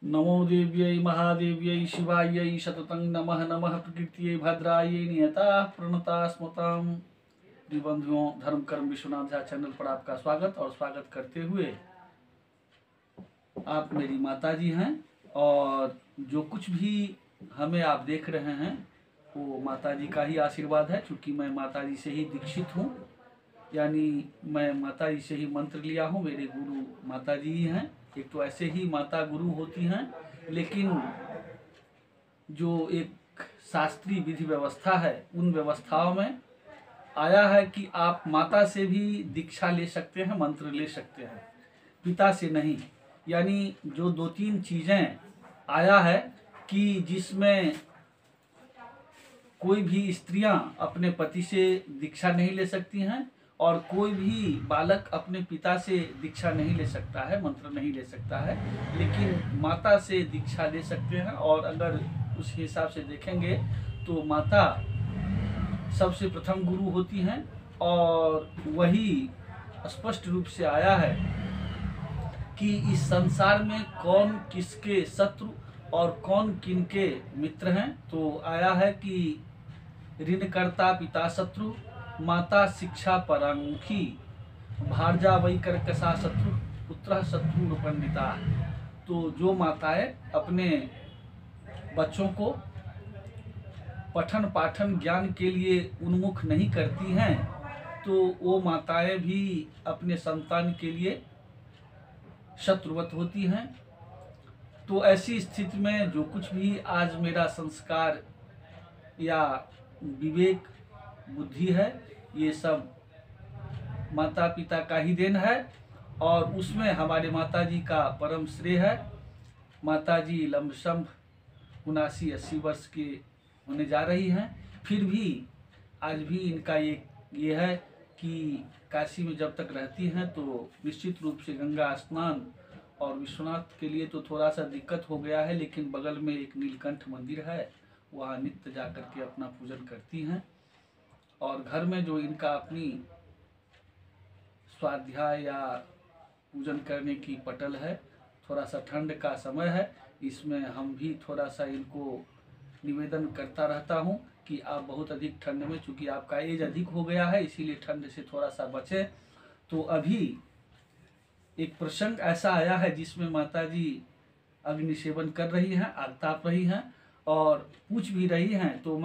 नमो देव्यै महादेव्यै शिवायै शततं नमः नमः प्रकृत्यै भद्रायै नियता प्रणता स्मताम। बंधुओं, धर्म कर्म विश्वनाथ झा चैनल पर आपका स्वागत और स्वागत करते हुए, आप मेरी माता जी हैं और जो कुछ भी हमें आप देख रहे हैं वो माता जी का ही आशीर्वाद है। चूँकि मैं माता जी से ही दीक्षित हूँ, यानी मैं माता जी से ही मंत्र लिया हूँ। मेरे गुरु माता जी ही हैं। एक तो ऐसे ही माता गुरु होती हैं, लेकिन जो एक शास्त्रीय विधि व्यवस्था है उन व्यवस्थाओं में आया है कि आप माता से भी दीक्षा ले सकते हैं, मंत्र ले सकते हैं, पिता से नहीं। यानी जो दो तीन चीज़ें आया है कि जिसमें कोई भी स्त्रियां अपने पति से दीक्षा नहीं ले सकती हैं और कोई भी बालक अपने पिता से दीक्षा नहीं ले सकता है, मंत्र नहीं ले सकता है, लेकिन माता से दीक्षा ले सकते हैं। और अगर उस हिसाब से देखेंगे तो माता सबसे प्रथम गुरु होती हैं और वही स्पष्ट रूप से आया है कि इस संसार में कौन किसके शत्रु और कौन किनके मित्र हैं। तो आया है कि ऋणकर्ता पिता शत्रु, माता शिक्षा परांमुखी, भार्जा वै कर्कशा शत्रु, पुत्र शत्रु रूपन्विता। तो जो माताएं अपने बच्चों को पठन पाठन ज्ञान के लिए उन्मुख नहीं करती हैं, तो वो माताएं भी अपने संतान के लिए शत्रुवत होती हैं। तो ऐसी स्थिति में जो कुछ भी आज मेरा संस्कार या विवेक बुद्धि है, ये सब माता पिता का ही देन है और उसमें हमारे माता जी का परम श्रेय है। माता जी लंबसम 79-80 वर्ष के होने जा रही हैं, फिर भी आज भी इनका ये है कि काशी में जब तक रहती हैं तो निश्चित रूप से गंगा स्नान, और विश्वनाथ के लिए तो थोड़ा सा दिक्कत हो गया है, लेकिन बगल में एक नीलकंठ मंदिर है, वहाँ नित्य जा कर के अपना पूजन करती हैं। और घर में जो इनका अपनी स्वाध्याय या पूजन करने की पटल है, थोड़ा सा ठंड का समय है, इसमें हम भी थोड़ा सा इनको निवेदन करता रहता हूँ कि आप बहुत अधिक ठंड में, चूँकि आपका एज अधिक हो गया है, इसीलिए ठंड से थोड़ा सा बचें। तो अभी एक प्रसंग ऐसा आया है जिसमें माता जी अग्नि सेवन कर रही हैं, आग ताप रही हैं और पूछ भी रही हैं। तो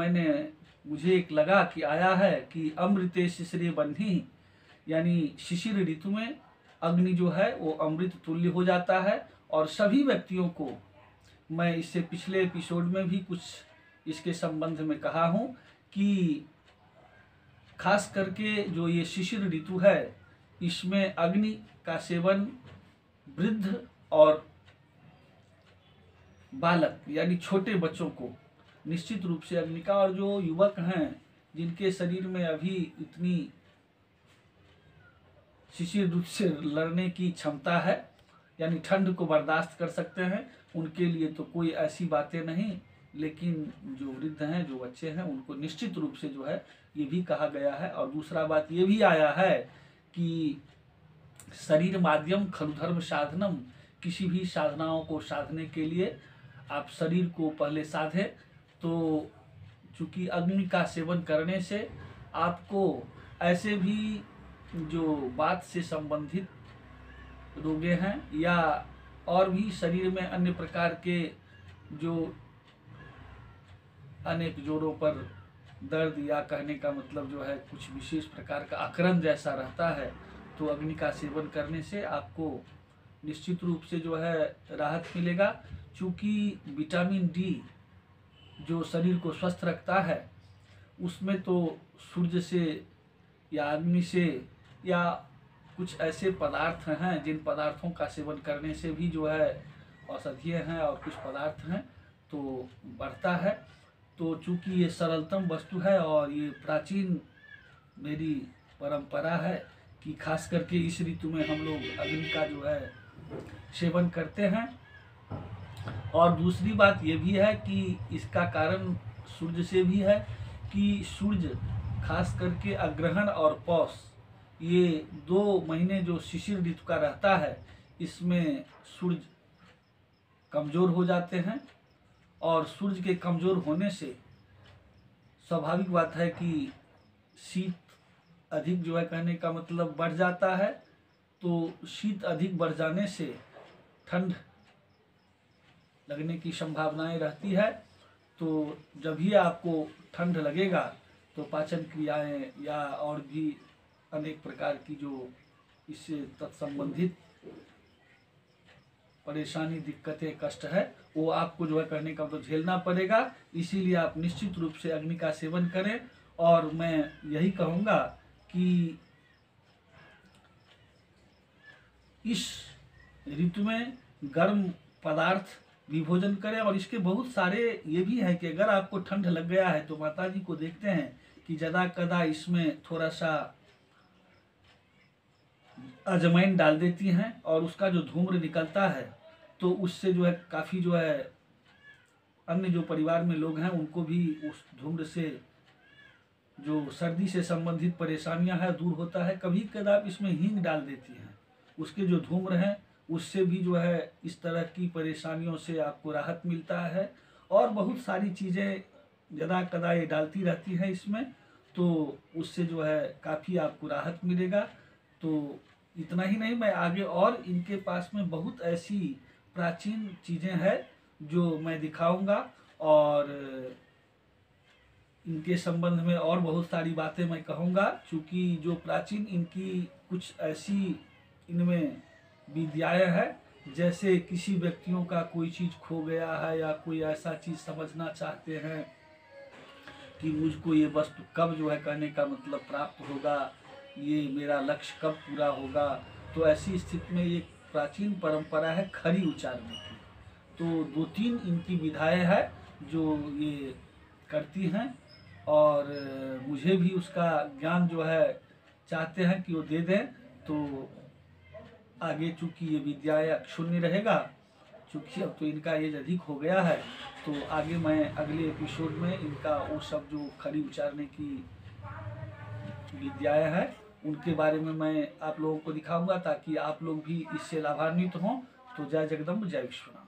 मुझे एक लगा कि आया है कि अमृते शिशिरे बन्ही, यानी शिशिर ऋतु में अग्नि जो है वो अमृत तुल्य हो जाता है। और सभी व्यक्तियों को, मैं इससे पिछले एपिसोड में भी कुछ इसके संबंध में कहा हूँ कि खास करके जो ये शिशिर ऋतु है, इसमें अग्नि का सेवन वृद्ध और बालक यानी छोटे बच्चों को निश्चित रूप से अग्नि का, और जो युवक हैं जिनके शरीर में अभी इतनी शिशिर ऋतु से लड़ने की क्षमता है, यानी ठंड को बर्दाश्त कर सकते हैं, उनके लिए तो कोई ऐसी बातें नहीं। लेकिन जो वृद्ध हैं, जो बच्चे हैं, उनको निश्चित रूप से जो है ये भी कहा गया है। और दूसरा बात ये भी आया है कि शरीर माध्यम खलु धर्म साधनम, किसी भी साधनाओं को साधने के लिए आप शरीर को पहले साधे। तो चूँकि अग्नि का सेवन करने से आपको ऐसे भी जो बात से संबंधित रोगे हैं या और भी शरीर में अन्य प्रकार के जो अनेक जोड़ों पर दर्द, या कहने का मतलब जो है कुछ विशेष प्रकार का आक्रमण जैसा रहता है, तो अग्नि का सेवन करने से आपको निश्चित रूप से जो है राहत मिलेगा। चूँकि विटामिन डी जो शरीर को स्वस्थ रखता है, उसमें तो सूर्य से या अग्नि से या कुछ ऐसे पदार्थ हैं जिन पदार्थों का सेवन करने से भी जो है औषधीय हैं और कुछ पदार्थ हैं तो बढ़ता है। तो चूँकि ये सरलतम वस्तु है और ये प्राचीन मेरी परंपरा है कि खास करके इस ऋतु में हम लोग अग्नि का जो है सेवन करते हैं। और दूसरी बात ये भी है कि इसका कारण सूर्य से भी है कि सूर्य खास करके अग्रहण और पौष, ये 2 महीने जो शिशिर ऋतु का रहता है, इसमें सूर्य कमज़ोर हो जाते हैं और सूर्य के कमज़ोर होने से स्वाभाविक बात है कि शीत अधिक जो है कहने का मतलब बढ़ जाता है। तो शीत अधिक बढ़ जाने से ठंड लगने की संभावनाएं रहती है। तो जब भी आपको ठंड लगेगा तो पाचन क्रियाएं या और भी अनेक प्रकार की जो इससे तत्संबंधित परेशानी, दिक्कतें, कष्ट है वो आपको जो है करने का तो झेलना पड़ेगा। इसीलिए आप निश्चित रूप से अग्नि का सेवन करें। और मैं यही कहूँगा कि इस ऋतु में गर्म पदार्थ भी भोजन करें। और इसके बहुत सारे ये भी है कि अगर आपको ठंड लग गया है तो माता जी को देखते हैं कि ज़्यादा कदा इसमें थोड़ा सा अजवाइन डाल देती हैं और उसका जो धूम्र निकलता है तो उससे जो है काफ़ी जो है अन्य जो परिवार में लोग हैं उनको भी उस धूम्र से जो सर्दी से संबंधित परेशानियां हैं दूर होता है। कभी कभी आप इसमें हींग डाल देती हैं, उसके जो धूम्र हैं उससे भी जो है इस तरह की परेशानियों से आपको राहत मिलता है। और बहुत सारी चीज़ें ज़्यादा कदा ये डालती रहती हैं इसमें, तो उससे जो है काफ़ी आपको राहत मिलेगा। तो इतना ही नहीं, मैं आगे और इनके पास में बहुत ऐसी प्राचीन चीज़ें हैं जो मैं दिखाऊंगा और इनके संबंध में और बहुत सारी बातें मैं कहूँगा। चूँकि जो प्राचीन इनकी कुछ ऐसी इनमें विद्याएं हैं, जैसे किसी व्यक्तियों का कोई चीज़ खो गया है या कोई ऐसा चीज़ समझना चाहते हैं कि मुझको ये वस्तु कब जो है कहने का मतलब प्राप्त होगा, ये मेरा लक्ष्य कब पूरा होगा, तो ऐसी स्थिति में ये प्राचीन परंपरा है खरी उच्चारने की। तो 2-3 इनकी विधाएं हैं जो ये करती हैं और मुझे भी उसका ज्ञान जो है चाहते हैं कि वो दे दें। तो आगे चूँकि ये विद्याएं शून्य रहेगा, चूँकि अब तो इनका एज अधिक हो गया है, तो आगे मैं अगले एपिसोड में इनका वो सब जो खरी उच्चारने की विद्याएं हैं उनके बारे में मैं आप लोगों को दिखाऊंगा ताकि आप लोग भी इससे लाभान्वित हों। तो जय जगदम्ब, जय विश्वनाथ।